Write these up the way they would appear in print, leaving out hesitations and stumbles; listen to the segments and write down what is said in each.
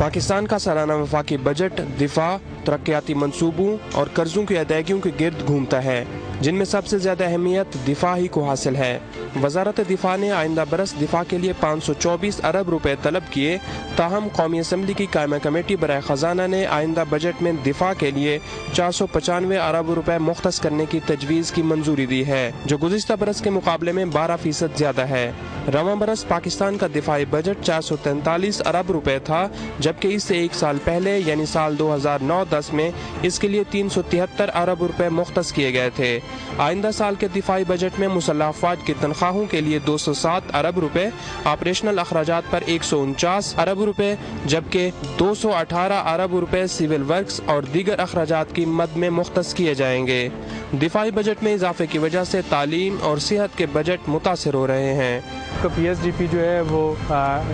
पाकिस्तान का सालाना वफाकी बजट दिफा, तरक्याती मंसूबों और कर्जों की अदायगियों के गिर्द घूमता है, जिनमें सबसे ज़्यादा अहमियत दिफा ही को हासिल है। वजारत दिफा ने आइंदा बरस दिफा के लिए 524 अरब रुपए तलब किए, ताहम कौमी असम्बली की कायमा कमेटी बराए खजाना ने आइंदा बजट में दिफा के लिए 495 अरब रुपए मुख्तस करने की तजवीज़ की मंजूरी दी है, जो गुज़िश्ता बरस के मुकाबले में 12% ज़्यादा है। रवां बरस पाकिस्तान का दिफाई बजट 443 अरब रुपए था, जबकि इससे एक साल पहले यानी साल 2009-10 में इसके लिए 373 अरब रुपए मुख्तस किए गए थे। आइंदा साल के दिफाई बजट में मुसल्लह अफवाज की तनख्वाहों के लिए 207 अरब रुपए, ऑपरेशनल अखराजात पर 149 अरब रुपए, जबकि 218 अरब रुपए सिविल वर्क्स और दीगर अखराजात की मद में मुख्तस किए जाएंगे। दिफाई बजट में इजाफे की वजह से तालीम और सेहत के बजट मुतासिर हो रहे हैं। तो PSDP जो है वो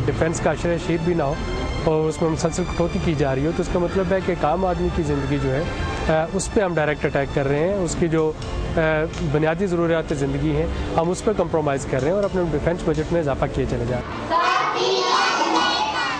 डिफेंस का अशर शीट भी ना हो और उसमें मुसलसल कटौती की जा रही हो, तो इसका मतलब है कि एक आम आदमी की ज़िंदगी जो है उस पर हम डायरेक्ट अटैक कर रहे हैं। उसकी जो बुनियादी ज़रूरियात ज़िंदगी हैं हम उस पर कंप्रोमाइज़ कर रहे हैं और अपने डिफेंस बजट में इजाफा किए चले जा रहे हैं।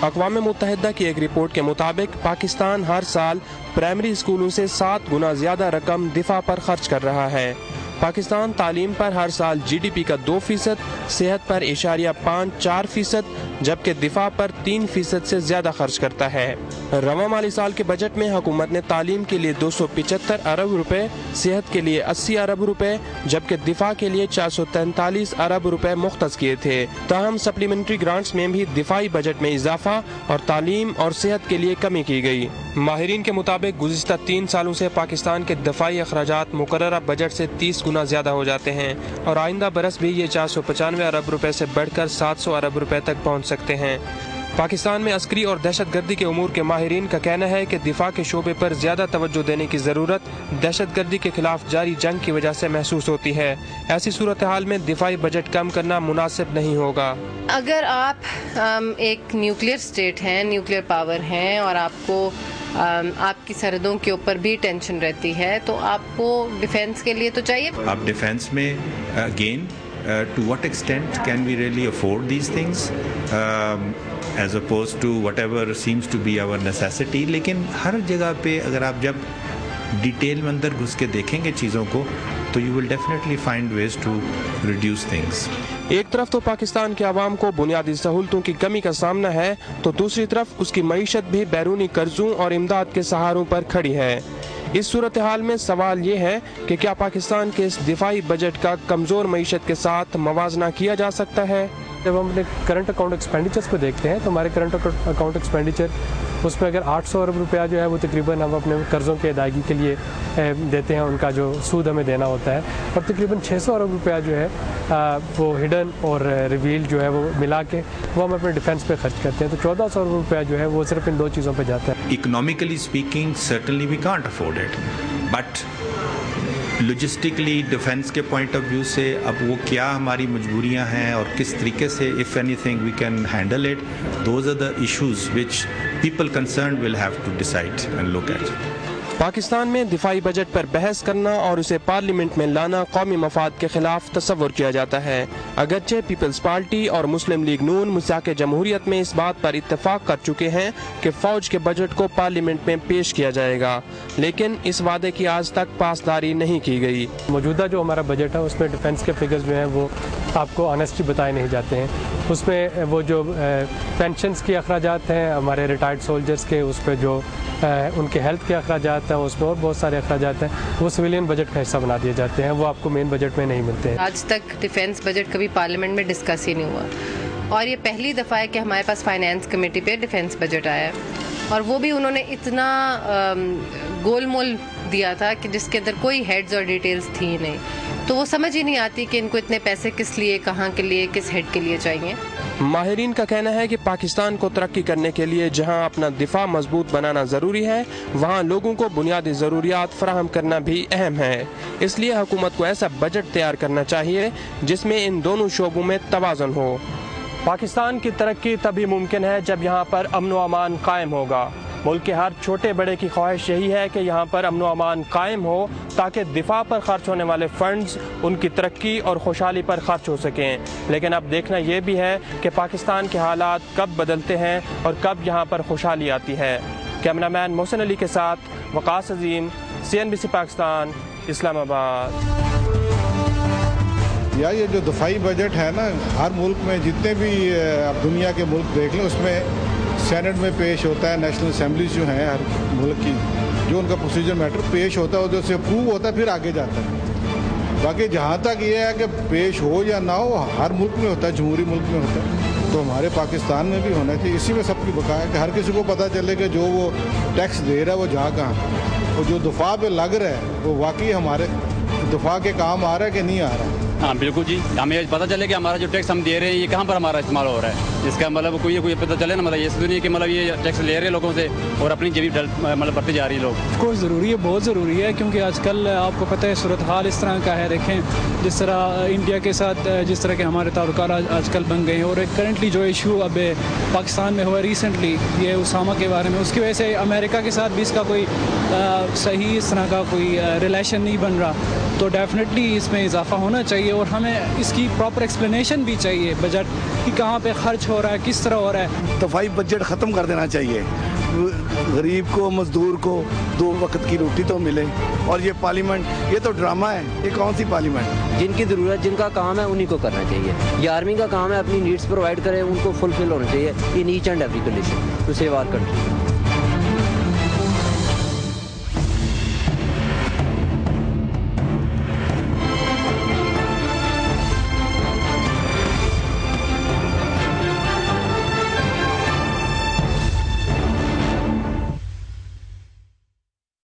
अक़वाम मुत्तहिदा की एक रिपोर्ट के मुताबिक पाकिस्तान हर साल प्राइमरी स्कूलों से 7 गुना ज़्यादा रकम दिफा पर खर्च कर रहा है। पाकिस्तान तालीम पर हर साल GDP का 2%, सेहत पर 0.54%, जबकि दिफा पर 3% से ज़्यादा खर्च करता है। रवां माली साल के बजट में हुकूमत ने तालीम के लिए 275 अरब रुपए, सेहत के लिए 80 अरब रुपए, जबकि दिफा के लिए 443 अरब रुपए मुख्तस किए थे। ताहम सप्लीमेंट्री ग्रांट्स में भी दिफाई बजट में इजाफा और तालीम और सेहत के लिए कमी की गई। माहिरीन के मुताबिक गुज़िश्ता 3 सालों से पाकिस्तान के दफाई अखराजात मुकर्ररा बजट से 30 गुना ज़्यादा हो जाते हैं और आइंदा बरस भी ये 495 अरब रुपए से बढ़कर 700 अरब रुपए तक पहुँच सकते हैं। पाकिस्तान में अस्करी और दहशतगर्दी के उमूर के माहिरीन का कहना है कि दिफा के शोबे पर ज़्यादा तवज्जो देने की ज़रूरत दहशतगर्दी के खिलाफ जारी जंग की वजह से महसूस होती है। ऐसी सूरत हाल में दिफाई बजट कम करना मुनासिब नहीं होगा। अगर आप एक न्यूक्लियर स्टेट हैं, न्यूक्लियर पावर हैं और आपको आपकी सरहदों के ऊपर भी टेंशन रहती है, तो आपको डिफेंस के लिए तो चाहिए। आप डिफेंस में again to what extent can we really afford these things as opposed to whatever seems to be our necessity। लेकिन हर जगह पे अगर आप जब डिटेल में अंदर घुस के देखेंगे चीज़ों को तो you will definitely find ways to reduce things। एक तरफ तो पाकिस्तान के अवाम को बुनियादी सहूलतों की कमी का सामना है, तो दूसरी तरफ उसकी मईशत भी बैरूनी कर्जों और इमदाद के सहारों पर खड़ी है। इस सूरत हाल में सवाल ये है कि क्या पाकिस्तान के इस दिफाई बजट का कमज़ोर मईशत के साथ मवाजना किया जा सकता है। जब हम अपने करंट अकाउंट एक्सपेंडिचर्स को देखते हैं तो हमारे करंट अकाउंट एक्सपेंडिचर उसमें अगर 800 अरब रुपया जो है वो तकरीबन हम अपने कर्ज़ों की अदायगी के लिए देते हैं, उनका जो सूद हमें देना होता है, और तकरीबन 600 अरब रुपया जो है वो हिडन और रिवील जो है वो मिला के वो हम अपने डिफेंस पे खर्च करते हैं। तो 1400 अरब रुपया जो है वो सिर्फ इन 2 चीज़ों पे जाता है। Economically speaking certainly we can't afford it, but logistically defence के पॉइंट ऑफ व्यू से अब वो क्या हमारी मजबूरियां हैं और किस तरीके से if anything we can handle it, those are the issues which people concerned will have to decide and look at। Pakistan में दिफाई बजट पर बहस करना और उसे पार्लियामेंट में लाना कौमी मफाद के खिलाफ तस्वुर किया जाता है। अगरचे पीपल्स पार्टी और मुस्लिम लीग नून मिसाक जमहूरियत में इस बात पर इत्तेफाक कर चुके हैं कि फौज के बजट को पार्लियामेंट में पेश किया जाएगा, लेकिन इस वादे की आज तक पासदारी नहीं की गई। मौजूदा जो हमारा बजट है उसमें डिफेंस के फिगर्स जो हैं वो आपको ऑनेस्टली बताए नहीं जाते हैं। उसमें वो जो पेंशन्स के अखराजात हैं हमारे रिटायर्ड सोल्जर्स के, उस पर जो उनके हेल्थ के अखराजात हैं, उसमें और बहुत सारे अखराजात हैं, वो सिविलियन बजट का हिस्सा बना दिए जाते हैं, वो आपको मेन बजट में नहीं मिलते हैं। आज तक डिफेंस बजट कभी पार्लियामेंट में डिस्कस ही नहीं हुआ और ये पहली दफ़ा है कि हमारे पास फाइनेंस कमेटी पे डिफेंस बजट आया है, और वो भी उन्होंने इतना गोलमोल दिया था कि जिसके अंदर कोई हेड्स और डिटेल्स थी नहीं, तो वो समझ ही नहीं आती कि इनको इतने पैसे किस लिए, कहाँ के लिए, किस हेड के लिए चाहिए। माहिरीन का कहना है कि पाकिस्तान को तरक्की करने के लिए जहां अपना दिफा मजबूत बनाना ज़रूरी है, वहां लोगों को बुनियादी ज़रूरियात फराहम करना भी अहम है। इसलिए हुकूमत को ऐसा बजट तैयार करना चाहिए जिसमें इन दोनों शोबों में तवाज़ुन हो। पाकिस्तान की तरक्की तभी मुमकिन है जब यहाँ पर अमन व अमान कायम होगा। ملک کے ہر چھوٹے بڑے کی خواہش یہی ہے کہ یہاں پر امن و امان قائم ہو تاکہ دفاع پر خرچ ہونے والے فنڈز ان کی ترقی اور خوشحالی پر خرچ ہو سکیں. لیکن اب دیکھنا یہ بھی ہے کہ پاکستان کے حالات کب بدلتے ہیں اور کب یہاں پر خوشحالی آتی ہے. کیمرہ مین محسن علی کے ساتھ وقاص عظیم، CNBC پاکستان، اسلام آباد. یہ جو دفاعی بجٹ ہے نا، ہر ملک میں جتنے بھی آپ دنیا کے ملک دیکھ لیں، اس میں سینٹ میں پیش ہوتا ہے، نیشنل اسمبلیز جو ہیں ہر ملک کی، جو ان کا پروسیجر میٹر پیش ہوتا ہے، جو سے اپروو ہوتا ہے پھر آگے جاتا ہے. باقی جہاں تک یہ ہے کہ پیش ہو یا نہ ہو، ہر ملک میں ہوتا ہے، جمہوری ملک میں ہوتا ہے، تو ہمارے پاکستان میں بھی ہونا چاہیے. اسی میں سب کی بقا ہے کہ ہر کسی کو پتہ چلے کہ جو وہ ٹیکس دے رہا ہے وہ جا کہاں، اور جو دفاع پہ لگ رہا ہے وہ واقعی ہمارے دفاع کے کام آ رہا ہے کہ نہیں آ رہا ہے. ہاں بالکل جی، ہمیں پتہ چلے کہ ہمارا جو ٹیکس ہم دے رہے ہیں یہ کہاں پر ہمارا استعمال ہو رہا ہے. اس کا مطلب کوئی پتہ چلے نا، مطلب یہ نہیں کہ مطلب یہ ٹیکس لے رہے ہیں لوگوں سے اور اپنی جیب مطلب بڑھتے جا رہی ہے لوگ. کو ضروری ہے، بہت ضروری ہے، کیونکہ آج کل آپ کو پتہ ہے صورتحال اس طرح کا ہے. دیکھیں جس طرح انڈیا کے ساتھ جس طرح کے ہمارے تعلقات آج کل بن گئے ہیں، اور ایک کرنٹلی جو ایشو اب پاکستان میں ہوا ریسنٹلی یہ اسامہ کے بارے میں، اس کی وجہ سے امریکہ کے ساتھ بھی اس کا کوئی صحیح اس طرح کا کوئی ریلیشن نہیں بن رہا. تو ڈیفینیٹلی اس میں اضافہ ہونا چاہیے، اور ہمیں اس کی پراپر ایکسپلینیشن بھی چاہیے بجٹ کہ کہاں پہ خرچ ہو رہا ہے، کس طرح ہو رہا ہے. دفاعی بجٹ ختم کر دینا چاہیے. غریب کو، مزدور کو 2 وقت کی روٹی تو ملے. اور یہ پارلیمنٹ یہ تو ڈرامہ ہے. یہ کون سی پارلیمنٹ؟ جن کی ضرورت، جن کا کام ہے انہی کو کرنا چاہیے. یہ آرمی کا کام ہے اپنی نیڈس پرووائڈ کرے، ان کو فلفل ہونا چاہیے in each and every condition to save our country.